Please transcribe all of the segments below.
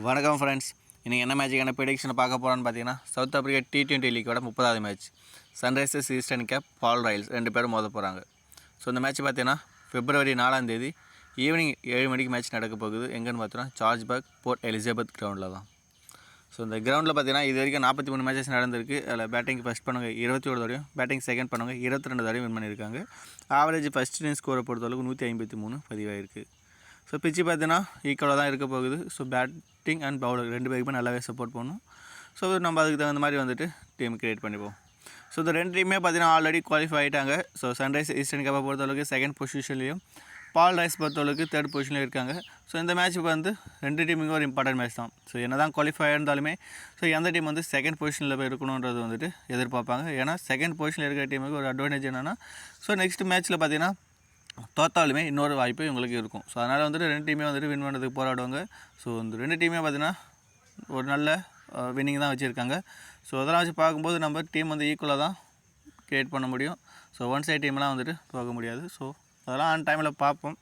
வணக்கம் ஃப்ரெண்ட்ஸ். இன்றைக்கி என்ன மேட்சுக்கான ப்ரிடிக்ஷனை பார்க்க போகிறோன்னு பார்த்தீங்கன்னா, சவுத் ஆஃப்ரிக்கா T20 லீக்கோட 30வது match Sunrisers Eastern Cape Paarl Royals 2 பேரும் மோத போகிறாங்க. ஸோ இந்த மேட்ச் பார்த்தீங்கன்னா February 4 ஈவினிங் 7 மணிக்கு மேட்ச் நடக்க போகுது. எங்கன்னு பார்த்தோன்னா ஜார்ஜ்பர்க் போர்ட் எலிசபெத் கிரவுண்டில் தான். ஸோ இந்த கிரவுண்டில் பார்த்தீங்கன்னா இது வரைக்கும் 43 மேட்சஸ் நடந்திருக்கு. அதில் பேட்டிங் ஃபஸ்ட் பண்ணுங்க 21 தடவையும், பேட்டிங் செகண்ட் பண்ணுங்க 22 தடவையும் வின் பண்ணியிருக்காங்க. ஆவரேஜ் ஃபஸ்ட் இன்னிங் ஸ்கோரை பொறுத்தளவுக்கு 153 பதிவாயிருக்கு. ஸோ பிச்சு பார்த்தீங்கன்னா ஈக்குவலாக தான் இருக்க போகுது. ஸோ பேட்டிங் அண்ட் பவுலர் 2 பேருக்குமே நல்லாவே சப்போர்ட் பண்ணணும். ஸோ நம்ம அதுக்கு தகுந்த மாதிரி வந்துட்டு டீம் க்ரியேட் பண்ணிப்போம். ஸோ இந்த 2 டீமே பார்த்தீங்கன்னா ஆல்ரெடி குவாலிஃபை ஆகிட்டாங்க. ஸோ சன்ரைஸ் ஈஸ்டர்ன் கேப்பை பொறுத்தளவுக்கு செகண்ட் பொசிஷன்லேயும், பால் ராய்ஸ் பொறுத்தளவுக்கு தேர்ட் பொசிஷன்லேயும் இருக்காங்க. ஸோ இந்த மேட்ச்சுக்கு வந்து 2 டீமுக்கும் ஒரு இம்பார்ட்டன்ட் மேட்ச் தான். ஸோ என்ன தான் குவாலிஃபை இருந்தாலுமே ஸோ எந்த டீம் வந்து செகண்ட் பொசிஷனில் போய் இருக்கணுன்றது வந்துட்டு எதிர்பார்ப்பாங்க. ஏன்னா செகண்ட் பொசிஷனில் இருக்கிற டீமுக்கு ஒரு அட்வான்டேஜ் என்னென்னா, ஸோ நெக்ஸ்ட் மேட்ச்சில் பார்த்தீங்கன்னா தோத்தாலுமே இன்னொரு வாய்ப்பு இவங்களுக்கு இருக்கும். ஸோ அதனால் வந்துட்டு 2 டீமே வந்துட்டு வின் பண்ணுறதுக்கு போராடுவாங்க. ஸோ இந்த 2 டீமே பார்த்திங்கன்னா ஒரு நல்ல வின்னிங் தான் வச்சுருக்காங்க. ஸோ அதெல்லாம் வச்சு பார்க்கும்போது நம்ம டீம் வந்து ஈக்குவலாக தான் க்ரியேட் பண்ண முடியும். ஸோ ஒன் சைட் டீம்லாம் வந்துட்டு போக முடியாது. ஸோ அதெல்லாம் ஆன் டைமில் பார்ப்போம்.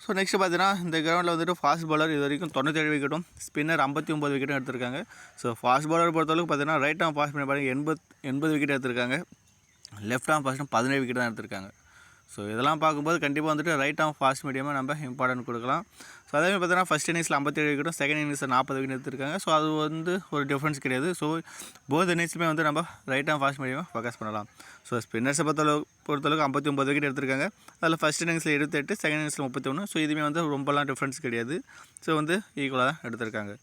ஸோ நெக்ஸ்ட்டு பார்த்தீங்கன்னா இந்த கிரவுண்டில் வந்துட்டு ஃபாஸ்ட் பாலர் இது வரைக்கும் 97 விக்கெட்டும், ஸ்பின்னர் 59 விக்கெட்டும் எடுத்திருக்காங்க. ஸோ ஃபாஸ்ட் பாலர் பொறுத்தளவுக்கு பார்த்தீங்கன்னா ரைட் ஆம் ஃபாஸ்ட் பண்ணி பாருங்கள் 80 விக்கெட் எடுத்திருக்காங்க. லெஃப்ட் ஆம் ஃபாஸ்ட்டும் 17 விக்கெட் தான் எடுத்திருக்காங்க. ஸோ இதெல்லாம் பார்க்கும்போது கண்டிப்பாக வந்துட்டு ரைட் ஆம் ஃபாஸ்ட் மீடியமாக நம்ம இம்பார்ட்டன்ட் கொடுக்கலாம். ஸோ அதேமாதிரி பார்த்தீங்கன்னா ஃபஸ்ட் இன்னிங்ஸில் 57 விக்கெட்டும், செகண்ட் இன்னிங்ஸில் 40 விக்கெட் எடுத்திருக்காங்க. ஸோ அது வந்து ஒரு டிஃப்ரென்ஸ் கிடையாது. ஸோ போத் இன்னிங்ஸுமே வந்து நம்ம ரைட் ஆம் ஃபாஸ்ட் மீடியமாக ஃபோக்கஸ் பண்ணலாம். ஸோ ஸ்பின்னர்ஸை பொறுத்தளவுக்கு 59 விக்கெட் எடுத்திருக்காங்க. அதில் ஃபஸ்ட் இன்னிங்ஸில் 28, செகண்ட் இன்னிங்ஸில் 31. ஸோ இதுவுமே வந்து ரொம்பலாம் டிஃப்ரென்ஸ் கிடையாது. ஸோ வந்து ஈக்குவலாக தான் எடுத்திருக்காங்க.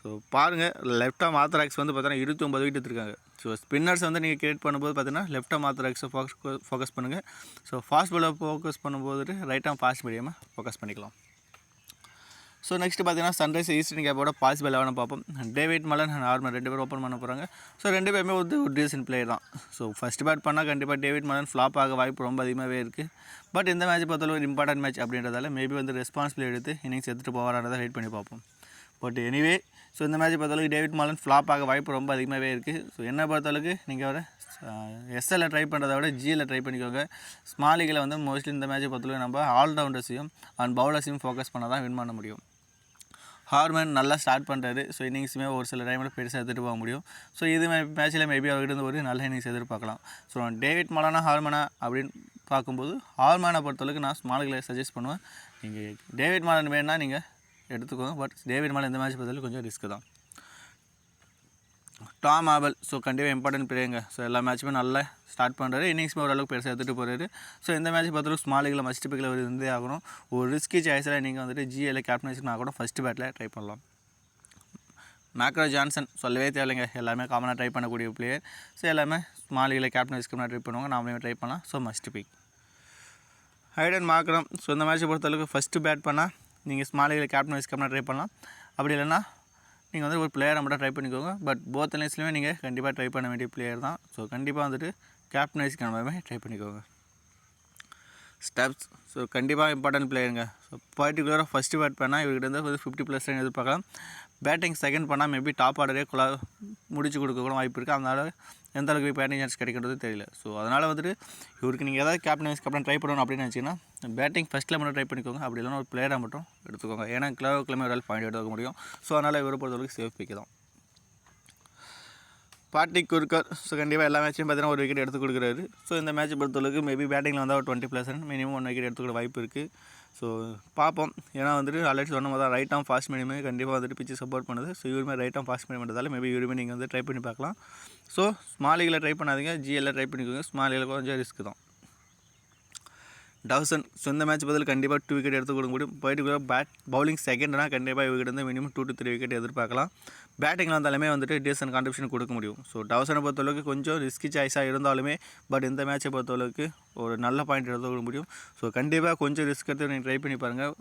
ஸோ பாருங்கள், லெஃப்ட் ஆம் ஆர்த்தடாக்ஸ் வந்து பார்த்தீங்கன்னா 29 விக்கெட் எடுத்திருக்காங்க. ஸோ ஸ்பின்னர்ஸ் வந்து நீங்கள் கிரியேட் பண்ணும்போது பார்த்தீங்கன்னா லெஃப்ட் ஆம் ஆர்த்தடாக்ஸை ஃபோக்கஸ் பண்ணுங்கள். ஸோ ஃபாஸ்ட் பாலர் ஃபோக்கஸ் பண்ணும்போது ரைட் ஆம் ஃபாஸ்ட் மீடியமாக ஃபோக்கஸ் பண்ணிக்கலாம். ஸோ நெக்ஸ்ட்டு பார்த்தீங்கன்னா சன்ரைஸ் ஈஸ்டர்ன் கேப்போட பாசிபிள் 11 பார்ப்போம். டேவிட் மலன் அண்ட் ஹார்மன் 2 பேரும் ஓப்பன் பண்ண போகிறாங்க. ஸோ 2 பேருமே வந்து ஒரு டீசன்ட் பிளேயர் தான். ஸோ ஃபஸ்ட் பேட் பண்ணால் கண்டிப்பாக டேவிட் மலன் ஃப்ளாப் ஆக வாய்ப்பு ரொம்ப அதிகமாகவே இருக்குது. பட் இந்த மேட்ச் பொறுத்தளவு ஒரு இம்பார்ட்டன்ட் மேட்ச் அப்படின்றதால மேபி வந்து ரெஸ்பான்சிபிள் எடுத்து இன்னிங்ஸ் எடுத்துகிட்டு போவாரானதை வெயிட் பண்ணி பார்ப்போம். பட் எனிவே ஸோ இந்த மேட்ச் பொறுத்தளவுக்கு டேவிட் மலன் ஃப்ளாப் ஆக வாய்ப்பு ரொம்ப அதிகமாகவே இருக்குது. ஸோ என்ன பொறுத்தளவுக்கு நீங்கள் ஒரு எஸ்எல்ல ட்ரை பண்ணுறத விட ஜியில் ட்ரை பண்ணிக்கோங்க. ஸ்மால் லீகில் வந்து மோஸ்ட்லி இந்த மேட்ச்சை பொறுத்தளவுக்கு நம்ம ஆல்ரவுண்டர்ஸையும் அண்ட் பவுலர்ஸையும் ஃபோக்கஸ் பண்ண தான் வின் பண்ண முடியும். ஹார்மன் நல்லா ஸ்டார்ட் பண்ணுறாரு. ஸோ இன்னிங்ஸுமே ஒரு சில டைமில் பெருசாக எடுத்துகிட்டு போக முடியும். ஸோ இது மேட்ச்சில் மேபி அவர்கிட்ட ஒரு நல்ல இன்னிங்ஸ் எதிர்பார்க்கலாம். ஸோ டேவிட் மலனா ஹார்மனா அப்படின்னு பார்க்கும்போது ஹார்மனை பொறுத்தளவுக்கு நான் ஸ்மால் லீகில் சஜஸ்ட் பண்ணுவேன். நீங்கள் டேவிட் மலன் வேணுன்னா நீங்கள் எடுத்துக்கோங்க. பட் டேவிட் மலன் இந்த மேட்ச் பார்த்தாலும் கொஞ்சம் ரிஸ்க்கு தான். டாம் ஆபல் ஸோ கண்டிப்பாக இம்பார்ட்டன்ட் பிளேயருங்க. ஸோ எல்லா மேட்சுமே நல்லா ஸ்டார்ட் பண்ணுறாரு. இன்னிங்ஸுமே ஓரளவுக்கு பெருசாக எடுத்துகிட்டு போகிறாரு. ஸோ இந்த மேட்ச் பார்த்தாலும் ஸ்மால் லீகில் மஸ்ட் பிக்கில் ஒரு இருந்தே ஆகணும். ஒரு ரிஸ்கி சாய்ஸில் நீங்கள் வந்துட்டு ஜிஎல்ல கேப்டன்ஷிப்னா கூட ஃபஸ்ட்டு பேட்டில் ட்ரை பண்ணலாம். மேக்ரோ ஜான்சன் சொல்லவே தேவையில்லைங்க, எல்லாமே காமனாக ட்ரை பண்ணக்கூடிய பிளேயர். ஸோ எல்லாமே ஸ்மால் லீகில் கேப்டன்ஷிப்னா ட்ரை பண்ணுவாங்க, நாமளே ட்ரை பண்ணலாம். So must big. Hayden Markram so இந்த மேட்ச்சை பொறுத்தளவுக்கு ஃபஸ்ட்டு பேட் பண்ணால் நீங்கள் ஸ்மால் லீகில் கேப்டன் வைஸ் கேப்டனாக ட்ரை பண்ணலாம். அப்படி இல்லைன்னா நீங்கள் வந்து ஒரு பிளேயரை மட்டும் ட்ரை பண்ணிக்கோங்க. பட் போத் இன்னிங்ஸ்லையுமே நீங்கள் கண்டிப்பாக ட்ரை பண்ண வேண்டிய பிளேயர் தான். ஸோ கண்டிப்பாக வந்துட்டு கேப்டன் வைஸ் கேப்டனாகவே ட்ரை பண்ணிக்கோங்க. ஸ்டெப்ஸ் ஸோ கண்டிப்பாக இம்பார்ட்டன்ட் பிளேயருங்க. ஸோ பர்டிகுலராக ஃபஸ்ட்டு பேட் பண்ணால் இவர்கிட்ட வந்து ஒரு 50+ ரன் எதிர்பார்க்கலாம். பேட்டிங் செகண்ட் பண்ணால் மேபி டாப் ஆர்டரே முடிச்சு கொடுக்க கூட வாய்ப்பு இருக்குது. அதனால் எந்த அளவுக்கு பேட்டிங் சான்ஸ் கிடைக்கிறது தெரியல. ஸோ அதனால் வந்துட்டு இவருக்கு நீங்கள் ஏதாவது கேப்டன் வைஸ் கேப்டன் ட்ரை பண்ணணும் அப்படின்னு நினச்சிங்கன்னா பேட்டிங் ஃபஸ்ட்டில் மட்டும் ட்ரை பண்ணிக்கோங்க. அப்படி இல்லைனா ஒரு பிளேயரை மட்டும் எடுத்துக்கோங்க. ஏன்னா கிளவுக்குள்ளே ஒரு பாயிண்ட் எடுக்க முடியும். ஸோ அதனால் இவரை பொறுத்தளவுக்கு சேஃப் பிக் தான். பார்ட்டிக் குர்கர் ஸோ கண்டிப்பாக எல்லா மேட்சையும் பார்த்தீங்கன்னா ஒரு விக்கெட் எடுத்து கொடுக்குறாரு. ஸோ இந்த மேட்ச் பொறுத்தளவுக்கு மேபி பேட்டிங்கில் வந்தால் ஒரு 20+ ரன் மினிமம் 1 விக்கெட் எடுத்துக்கிற வாய்ப்பு இருக்குது. ஸோ பார்ப்போம். ஏன்னா வந்துட்டு ஆல்ரெடி சொன்ன மாதிரி தான் ரைட் ஆம் ஃபாஸ்ட் மீடியமே கண்டிப்பாக வந்துட்டு பிச்சு சப்போர்ட் பண்ணுது. ஸோ இவருமே ரைட் ஆம் ஃபாஸ்ட் மீடியம் பண்ணுறதால மேபி இவருமே நீங்கள் வந்து ட்ரை பண்ணி பார்க்கலாம். ஸோ ஸ்மால் லீகில் ட்ரை பண்ணாதீங்க, ஜிஎல்ல ட்ரை பண்ணிக்கோங்க. ஸ்மால் லீகில் கொஞ்சம் ரிஸ்க் தான். டவுசன் ஸோ இந்த மேட்ச் பதில் கண்டிப்பாக 2 விக்கெட் எடுத்து கொடுக்க முடியும். பர்டிகுலராக பவுலிங் செகண்ட்னா கண்டிப்பாக இவர்கிட்ட வந்து மினிமம் 2 to 3 விக்கெட் எதிர்பார்க்கலாம். பேட்டிங்கில் வந்தாலுமே வந்துட்டு டீசன்ட் கான்ட்ரிபியூஷன் கொடுக்க முடியும். ஸோ டவுசனை பொறுத்தளவுக்கு கொஞ்சம் ரிஸ்கி சாய்ஸாக இருந்தாலுமே பட் இந்த மேட்சை பொறுத்தளவுக்கு ஒரு நல்ல பாயிண்ட் எடுத்து கொடுக்க முடியும். ஸோ கண்டிப்பாக கொஞ்சம் ரிஸ்க் எடுத்து நீங்கள் ட்ரை பண்ணி பாருங்கள்.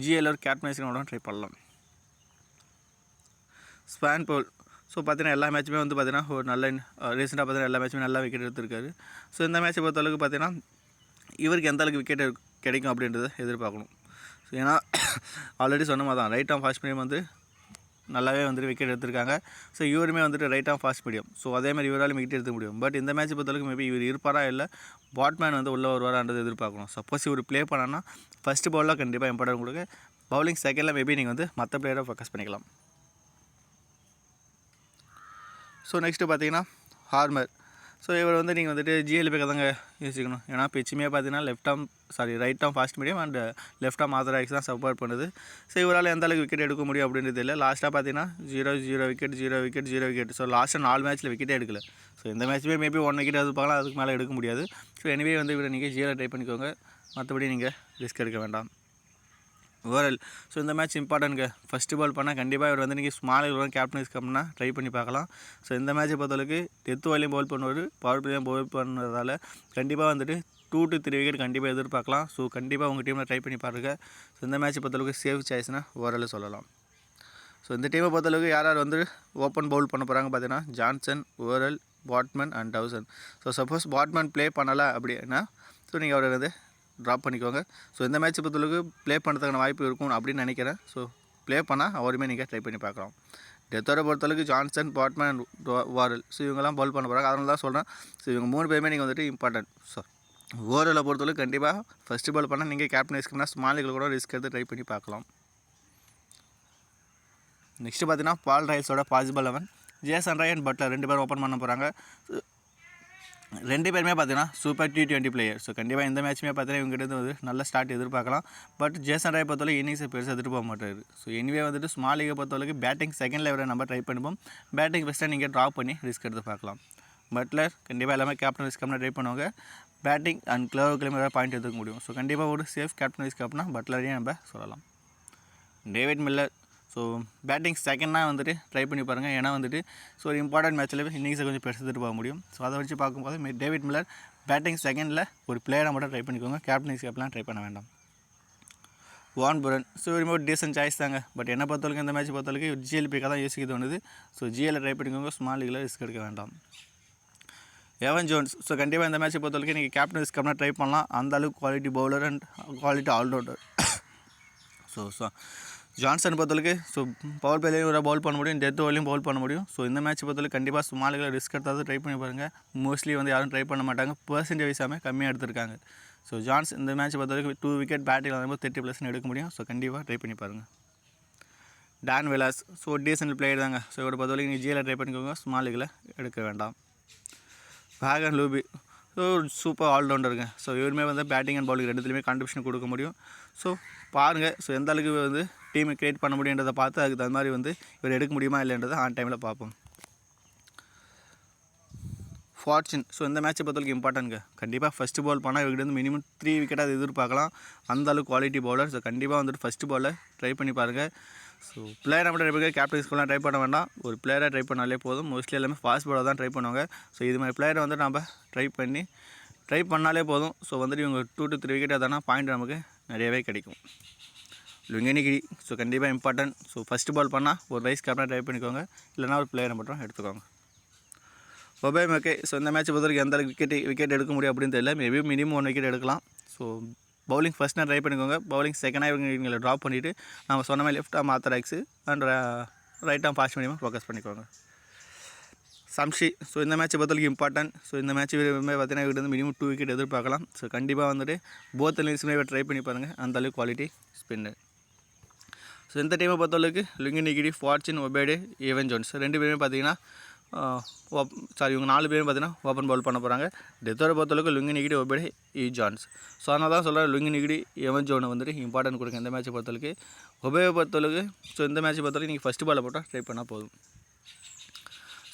ஜிஎல்ல ஒரு கேப்டன்ஸினோட ட்ரை பண்ணலாம். ஸ்பான் போல் ஸோ பார்த்தீங்கன்னா எல்லா மேட்சுமே வந்து பார்த்தீங்கன்னா ஒரு நல்ல ரீசெண்டாக பார்த்தீங்கன்னா எல்லா மேட்சுமே நல்லா விக்கெட் எடுத்திருக்காரு. ஸோ இந்த மேட்சை பொறுத்தளவுக்கு பார்த்தீங்கன்னா இவருக்கு எந்த அளவுக்கு விக்கெட் கிடைக்கும் அப்படின்றத எதிர்பார்க்கணும். ஸோ ஏன்னா ஆல்ரெடி சொன்ன மாதிரி தான் ரைட் ஆம் ஃபாஸ்ட் மீடியம் வந்து நல்லாவே வந்துட்டு விக்கெட் எடுத்திருக்காங்க. ஸோ இவருமே வந்துட்டு right arm fast medium. So அதே மாதிரி இவரால் விக்கெட் எடுக்க முடியும். பட் இந்த மேட்ச் பொறுத்தளவுக்கு மேபி இவர் இருப்பாரா இல்லை பாட்மேன் வந்து உள்ளே வருவாரான்றது எதிர்பார்க்கணும். சப்போஸ் இவர் ப்ளே பண்ணான்னா ஃபஸ்ட்டு பாலில் கண்டிப்பாக இம்பார்ட்டன்ட் கொடுங்க. பவுலிங் செகண்டில் மேபி நீங்கள் வந்து மற்ற பிளேயரை ஃபோக்கஸ் பண்ணிக்கலாம். ஸோ நெக்ஸ்ட்டு பார்த்தீங்கன்னா ஹார்மர். ஸோ இவர் வந்து நீங்கள் வந்துட்டு ஜிஎல்பிக்கு தாங்க யோசிக்கணும். ஏன்னா பிச்சுமே பார்த்தீங்கன்னா right arm fast medium and left arm authorise தான் சப்போர்ட் பண்ணுது. ஸோ இவரால் எந்த அளவுக்கு விக்கெட் எடுக்க முடியும் அப்படின்றது இல்லை. லாஸ்ட்டாக பார்த்தீங்கன்னா 0 விக்கெட். ஸோ லாஸ்ட்டாக 4 மேட்ச்சில் விக்கெட்டே எடுக்கல. ஸோ இந்த மேட்ச்சுமே மேபி 1 விக்கெட் எதிர்பார்க்கலாம், அதுக்கு மேலே எடுக்க முடியாது. ஸோ எனிவே வந்து இவரை நீங்கள் ஜிஎல் ட்ரை பண்ணிக்கோங்க, மற்றபடி நீங்கள் ரிஸ்க் எடுக்க வேண்டாம். ஓவரால் ஸோ இந்த மேட்ச் இம்பார்ட்டன்ட்ங்க. ஃபஸ்ட்டு பால் பண்ணால் கண்டிப்பாக இவர் வந்து நீங்கள் ஸ்மால் கேப்டனைஸ் கப்னா ட்ரை பண்ணி பார்க்கலாம். ஸோ இந்த மேட்ச்சை பொறுத்தளவுக்கு டெத் ஓவர்லையும் பவுல் பண்ணுவார், பவர் பிளேயும் பவுல் பண்ணுறதால கண்டிப்பாக வந்துட்டு 2 to 3 விக்கெட் கண்டிப்பாக எதிர்பார்க்கலாம். ஸோ கண்டிப்பாக உங்கள் டீமில் ட்ரை பண்ணி பாருங்கள். ஸோ இந்த மேட்ச்சை பொறுத்தளவுக்கு சேஃப் சாய்ஸ்னால் ஓவரால் சொல்லலாம். ஸோ இந்த டீமை பொறுத்தளவுக்கு யார் வந்து ஓப்பன் பவுல் பண்ண போகிறாங்க பார்த்தீங்கன்னா ஜான்சன், ஓவரல், பாட்மன் அண்ட் டவுசன். ஸோ சப்போஸ் பாட்மன் ப்ளே பண்ணலை அப்படின்னா ஸோ நீங்கள் அவரை வந்து ட்ராப் பண்ணிக்கோங்க. ஸோ இந்த மேட்ச்சை பொறுத்தளவுக்கு ப்ளே பண்ணுறதுக்கான வாய்ப்பு இருக்கும் அப்படின்னு நினைக்கிறேன். ஸோ ப்ளே பண்ணால் அவருமே நீங்கள் ட்ரை பண்ணி பார்க்கலாம். டெத்தோரை பொறுத்தளவுக்கு ஜான்சன், பாட்மேன், வாரல் ஸோ இவங்கெல்லாம் பவுல் பண்ண போகிறாங்க. அதனால தான் சொல்கிறேன். ஸோ இவங்க 3 பேருமே நீங்கள் வந்துட்டு இம்பார்ட்டன்ட். ஸோ ஓவரில் பொறுத்தளவுக்கு கண்டிப்பாக ஃபஸ்ட்டு பால் பண்ணால் நீங்கள் கேப்டன் ரிஸ்க்னா ஸ்மாலிகள் கூட ரிஸ்க் எடுத்து ட்ரை பண்ணி பார்க்கலாம். நெக்ஸ்ட்டு பார்த்தீங்கன்னா பால் ராயல்ஸோட possible 11 Jason Roy and Buttler 2 பேரும் ஓப்பன் பண்ண போகிறாங்க. 2 பேருமே பார்த்தீங்கன்னா சூப்பர் T20 பிளேயர். ஸோ கண்டிப்பாக இந்த மேட்ச்சுமே பார்த்தீங்கன்னா இவங்ககிட்ட வந்து நல்ல ஸ்டார்ட் எதிர்பார்க்கலாம். பட் ஜேசன் ராய் பொறுத்தவரைக்கும் இன்னிங்ஸை பெருசாக எடுத்துகிட்டு போக மாட்டார். ஸோ எனிவே வந்துட்டு ஸ்மால் லீகை பொறுத்தவரைக்கும் பேட்டிங் செகண்ட் லெவலில் நம்ம ட்ரை பண்ணுவோம். பேட்டிங் ஃபஸ்ட்டாக நீங்கள் ட்ராப் பண்ணி ரிஸ்க் எடுத்து பார்க்கலாம். பட்லர் கண்டிப்பாக எல்லாமே கேப்டன் ரிஸ்க் கப்னா ட்ரை பண்ணுவாங்க. பேட்டிங் அண்ட் கிளவுக்குலேயுமே ஏதாவது பாயிண்ட் எடுத்துக்க முடியும். ஸோ கண்டிப்பாக ஒரு சேஃப் கேப்டன் ரிஸ்க் கப்னா பட்லரையும் நம்ம சொல்லலாம். டேவிட் மில்லர் ஸோ பேட்டிங் செகண்டாக வந்துட்டு ட்ரை பண்ணி பாருங்கள். ஏன்னா வந்துட்டு ஸோ ஒரு இம்பார்ட்டன்ட் மேட்ச்சில் இன்னிங்ஸை கொஞ்சம் பெருசு எடுத்துகிட்டு போக முடியும். ஸோ அதை வச்சு பார்க்கும்போது டேவிட் மில்லர் பேட்டிங் செகண்டில் ஒரு பிளேயரை மட்டும் ட்ரை பண்ணிக்கோங்க, கேப்டன்ஸ் கேப்லாம் ட்ரை பண்ண வேண்டாம். வான் புரன் ஸோ இவருமே ஒரு டீசன்ட் சாய்ஸ் தாங்க. பட் என்ன பொறுத்தவரைக்கும் இந்த மேட்ச் பொறுத்தவரைக்கும் ஜிஎல்பிக்காக தான் யோசிக்க தோணுது. ஸோ ஜிஎல்லை ட்ரை பண்ணிக்கோங்க, ஸ்மால் லீகில் ரிஸ்க் எடுக்க வேண்டாம். எவன் ஜோன்ஸ் ஸோ கண்டிப்பாக இந்த மேட்ச்சை பொறுத்தவரைக்கும் நீங்கள் கேப்டன் ரிஸ்க் கப்னா ட்ரை பண்ணலாம். அந்த அளவுக்கு quality bowler and quality allrounder. So Johnson பொறுத்தவரைக்கு ஸோ பவர் பிளேலையும் ஒரு பவுல் பண்ண முடியும், டெத் ஓவர்லையும் பவுல் பண்ண முடியும். ஸோ இந்த மேட்ச் பொறுத்தவரைக்கும் கண்டிப்பாக ஸ்மாலிகளை ரிஸ்க் எடுத்தாவது ட்ரை பண்ணி பாருங்கள். மோஸ்ட்லி வந்து யாரும் ட்ரை பண்ண மாட்டாங்க, பர்சன்டேஜ் வைஸாமே கம்மியாக எடுத்திருக்காங்க. ஸோ ஜான்ஸ் இந்த மேட்ச் பொறுத்தவரைக்கும் 2 விக்கெட் பேட்டிங் வரும்போது 30+ எடுக்க முடியும். ஸோ கண்டிப்பாக ட்ரை பண்ணி பாருங்கள். டான் வெலாஸ் ஸோ டீசன்ட் பிளேயர் தாங்க. ஸோ இவரை பொறுத்தவரைக்கும் நீங்கள் ஜிஎல்லை ட்ரை பண்ணிக்கோங்க, ஸ்மால் லீகில் எடுக்க வேண்டாம். வேகன் லூபி ஸோ சூப்பர் ஆல்ரவுண்டருங்க. ஸோ இவருமே வந்து பேட்டிங் அண்ட் பவுலிங் ரெண்டுத்துலையுமே கான்ட்ரிபியூஷன் கொடுக்க முடியும். ஸோ பாருங்கள் ஸோ எந்த அளவுக்கு வந்து டீமை க்ரியேட் பண்ண முடியுன்றதை பார்த்து அதுக்கு தகுந்த மாதிரி வந்து இவர் எடுக்க முடியுமா இல்லைன்றதை ஆன் டைமில் பார்ப்போம். ஃபார்ச்சூன் ஸோ இந்த மேட்ச்சை பொறுத்தவரைக்கும் இம்பார்ட்டன்ட்ங்க. கண்டிப்பாக ஃபஸ்ட்டு பால் பண்ணால் இவர்கிட்ட வந்து மினிமம் 3 விக்கெட்டாக எதிர்பார்க்கலாம். அந்தளவுக்கு குவாலிட்டி பவுலர். ஸோ கண்டிப்பாக வந்துட்டு ஃபஸ்ட்டு பாலில் ட்ரை பண்ணி பாருங்கள். ஸோ பிளேயரை மட்டும் ட்ரை பண்ணி கேப்டன்ஸ்க்குலாம் ட்ரை பண்ண வேண்டாம். ஒரு பிளேயரை ட்ரை பண்ணாலே போதும். மோஸ்ட்லி எல்லாமே ஃபாஸ்ட் பாலர் தான் ட்ரை பண்ணுவாங்க. ஸோ இது மாதிரி பிளேயரை வந்து நம்ம ட்ரை பண்ணாலே போதும். ஸோ வந்துட்டு இவங்க 2 to 3 விக்கெட் தானே பாயிண்ட் நமக்கு நிறையவே கிடைக்கும். லுங்கினிகிரி ஸோ கண்டிப்பாக இம்பார்ட்டன்ட். ஸோ ஃபஸ்ட்டு பால் பண்ணால் ஒரு வைஸ் கேப்டனாக ட்ரை பண்ணிக்கோங்க, இல்லைனா ஒரு பிளேயரை மட்டும் எடுத்துக்கோங்க. ஒபே மேக்கே ஸோ இந்த மேட்ச் பொறுத்தவரைக்கும் எந்த விக்கெட் எடுக்க முடியும் அப்படின்னு தெரியல. மேபி மினிமம் 1 விக்கெட் எடுக்கலாம். ஸோ பவுலிங் ஃபஸ்ட்டாக ட்ரை பண்ணிக்கோங்க. பவுலிங் செகண்டாக இவங்களை ட்ராப் பண்ணிவிட்டு நம்ம சொன்ன மாதிரி left arm orthodox and right arm fast மீடியமாக ஃபோக்கஸ் பண்ணிக்கோங்க. சம்ஷி ஸோ இந்த மேட்ச்சை பொறுத்தவரைக்கும் இம்பார்ட்டன்ட். ஸோ இந்த மேட்ச் பார்த்தீங்கன்னா இவங்க வந்து மினிமம் 2 விக்கெட் எதிர்பார்க்கலாம். ஸோ கண்டிப்பாக வந்துட்டு போத் இன்னிங்ஸுமே ட்ரை பண்ணி பாருங்கள், அந்தளவுக்கு குவாலிட்டி ஸ்பின்னர். ஸோ இந்த டீமை பொறுத்தளவுக்கு லுங்கினிகிரி, ஃபார்ச்சூன், ஒபேடே, ஈவன் ஜோன்ஸ் 2 பேருமே பார்த்தீங்கன்னா இவங்க 4 பேரும் பார்த்தீங்கன்னா ஓப்பன் பவுல் பண்ண போகிறாங்க. டெத்தோரை பொறுத்தளவுக்கு லுங்கினிகிரி, ஒபேடே, ஜான்ஸ். ஸோ அதனால தான் சொல்கிறேன் லுங்கினிகிரி, எவன் ஜோனை வந்துட்டு இம்பார்ட்டன்ட் கொடுங்க இந்த மேட்ச்சை பொறுத்தளவுக்கு. ஒபேவை பொறுத்தளவுக்கு ஸோ இந்த மேட்ச்சை பொறுத்தவரைக்கும் நீங்கள் ஃபஸ்ட்டு பாலை போட்டால் ட்ரை பண்ணால் போதும்.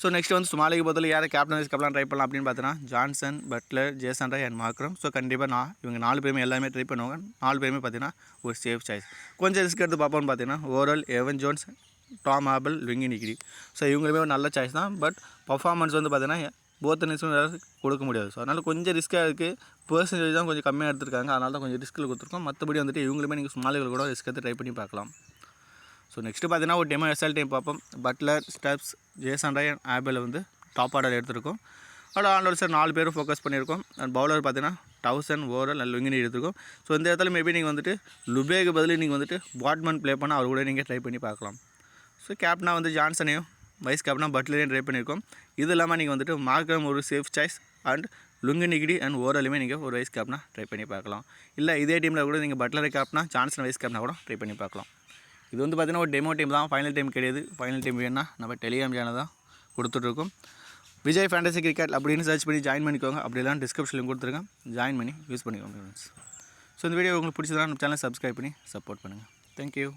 ஸோ நெக்ஸ்ட் வந்து ஸ்மாலிக்கு பொறுத்தவரை யாரை கேப்டன் வைஸ் கேப்டனாக ட்ரை பண்ணலாம் அப்படின்னு பார்த்தீங்கன்னா Johnson, Buttler, Jason Roy and Markram. So கண்டிப்பாக இவங்க 4 பேருமே எல்லாமே ட்ரை பண்ணுவாங்க. 4 பேருமே பார்த்தீங்கன்னா ஒரு சேஃப் சாய்ஸ். கொஞ்சம் ரிஸ்க் எடுத்து பார்ப்போம்னு பார்த்தீங்கன்னா overall Evan Jones, Tom Abell, Lungi Ngidi. So இவங்களுமே ஒரு நல்ல சாய்ஸ் தான். பட் பர்ஃபார்மன்ஸ் வந்து பார்த்தீங்கன்னா போத் இன்னிங்ஸும் கொடுக்க முடியாது. ஸோ அதனால் கொஞ்சம் ரிஸ்க்காக இருக்குது. பர்சன்டேஜ் தான் கொஞ்சம் கம்மியாக எடுத்துருக்காங்க, அதனால தான் கொஞ்சம் ரிஸ்க்கில் கொடுத்துருக்கோம். மற்றபடி வந்துட்டு இவங்களுமே நீங்கள் ஸ்மாலிகள் கூட ரிஸ்க் எடுத்து ட்ரை பண்ணி பார்க்கலாம். ஸோ நெக்ஸ்ட்டு பார்த்தீங்கன்னா ஒரு டெமோ எஸ்எல் டைம் பார்ப்போம். Buttler, Stubbs, Jason Roy and ஆபிள் வந்து டாப் ஆர்டர் எடுத்திருக்கோம். அதோட ஆல்ரவுண்டர் சார் 4 பேரும் ஃபோக்கஸ் பண்ணியிருக்கோம். அண்ட் பவுலர் பார்த்தீங்கன்னா டவுசன், ஓவரால் அண்ட் லுங்கினி எடுத்திருக்கோம். ஸோ இந்த இடத்துல மேபி நீங்கள் வந்துட்டு லுபேக்கு பதில் நீங்கள் வந்துட்டு பாட்மன் ப்ளே பண்ணால் அவர் கூட நீங்கள் ட்ரை பண்ணி பார்க்கலாம். ஸோ கேப்டனா வந்து ஜான்சனையும் வைஸ் கேப்டனா பட்லரையும் ட்ரை பண்ணியிருக்கோம். இது இல்லாமல் நீங்கள் வந்துட்டு மார்க்கம் ஒரு சேஃப் சாய்ஸ் அண்ட் லுங்கினிகிடி அண்ட் ஓரலுமே நீங்கள் ஒரு வைஸ் கேப்டனா ட்ரை பண்ணி பார்க்கலாம். இல்லை இதே டீமில் கூட நீங்கள் பட்லரை கேப்டனா ஜான்சன் வைஸ் கேப்டனா கூட ட்ரை பண்ணி பார்க்கலாம். இது வந்து பார்த்திங்கன்னா ஒரு டெமோ டீம் தான், ஃபைனல் டைம் கிடையாது. ஃபைனல் டைம் வேணுன்னா நம்ம டெலிகிராம் சேனல் தான் கொடுத்துட்ருக்கோம். விஜய் ஃபேண்டசி கிரிக்கெட் அப்படின்னு சர்ச் பண்ணி ஜாயின் பண்ணிக்கோங்க. அப்படிலாம் டிஸ்கிரிப்ஷனில் கொடுத்துருக்கேன், ஜாயின் பண்ணி யூஸ் பண்ணிக்கோங்க ஃப்ரெண்ட்ஸ். ஸோ இந்த வீடியோ உங்களுக்கு பிடிச்சதா நம்ம சேனலை சப்ஸ்கிரைப் பண்ணி சப்போர்ட் பண்ணுங்கள். தேங்க்யூ.